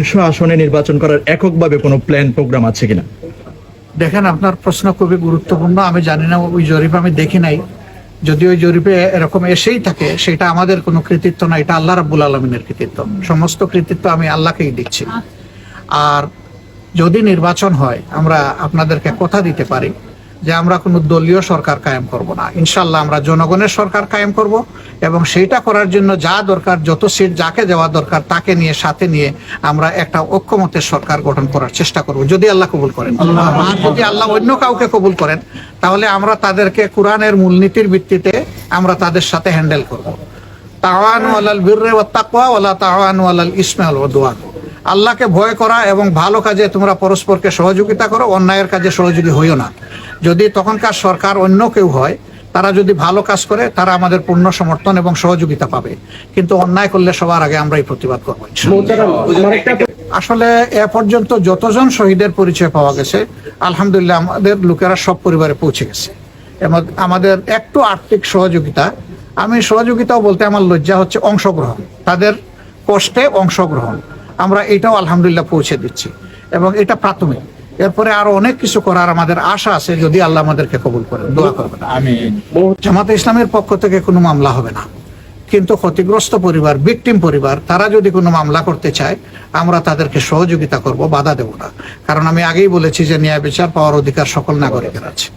100 আসনে নির্বাচন করার এককভাবে কোনো প্ল্যান প্রোগ্রাম আছে কিনা? দেখেন, আপনার প্রশ্ন খুবই গুরুত্বপূর্ণ। আমি জানি না, ওই জরিপ আমি দেখি নাই। যদি ওই জরিপে এরকম এসেই থাকে, সেটা আমাদের কোনো কৃতিত্ব না, এটা আল্লাহ রাব্বুল আলামিনের কৃতিত্ব। সমস্ত কৃতিত্ব আমি আল্লাহকেই দিচ্ছি। আর যদি নির্বাচন হয়, আমরা আপনাদেরকে কথা দিতে পারি যে আমরা কোনো দলীয় সরকার কায়েম করব না। ইনশাল্লাহ আমরা জনগণের সরকার কায়েম করব, এবং সেইটা করার জন্য যা দরকার, যত সিট যাকে দেওয়া দরকার তাকে নিয়ে, সাথে নিয়ে আমরা একটা ঐক্যমতের সরকার গঠন করার চেষ্টা করব, যদি আল্লাহ কবুল করেন। আর যদি আল্লাহ অন্য কাউকে কবুল করেন, তাহলে আমরা তাদেরকে কোরআনের মূলনীতির ভিত্তিতে আমরা তাদের সাথে হ্যান্ডেল করব। তাওয়ানু আলাল বিররি ওয়াত তাকওয়া ওয়ালা তাওয়ানু আলাল ইসমি ওয়াল উদওয়ান। আল্লাহকে ভয় করা এবং ভালো কাজে তোমরা পরস্পরকে সহযোগিতা করো, অন্যায়ের কাজে সহযোগী হইও না। যদি তখনকার সরকার অন্য কেউ হয়, তারা যদি ভালো কাজ করে, তারা আমাদের পূর্ণ সমর্থন এবং সহযোগিতা পাবে, কিন্তু অন্যায় করলে সবার আগে আমরাই প্রতিবাদ করবো। আসলে এ পর্যন্ত যতজন শহীদের পরিচয় পাওয়া গেছে, আলহামদুলিল্লাহ আমাদের লোকেরা সব পরিবারে পৌঁছে গেছে। এবং আমাদের একটু আর্থিক সহযোগিতা, আমি সহযোগিতাও বলতে আমার লজ্জা হচ্ছে, অংশগ্রহণ, তাদের কষ্টে অংশগ্রহণ, আমরা এটাও আলহামদুলিল্লাহ পৌঁছে দিচ্ছি, এবং এটা প্রাথমিক। এরপরে আরো অনেক কিছু করার আমাদের আশা আছে, যদি আল্লাহ আমাদেরকে কবুল করেন। দোয়া করবেন। জামাতে ইসলামের পক্ষ থেকে কোনো মামলা হবে না, কিন্তু ক্ষতিগ্রস্ত পরিবার, ভিকটিম পরিবার, তারা যদি কোনো মামলা করতে চায়, আমরা তাদেরকে সহযোগিতা করব, বাধা দেব না। কারণ আমি আগেই বলেছি যে ন্যায় বিচার পাওয়ার অধিকার সকল নাগরিকের আছে।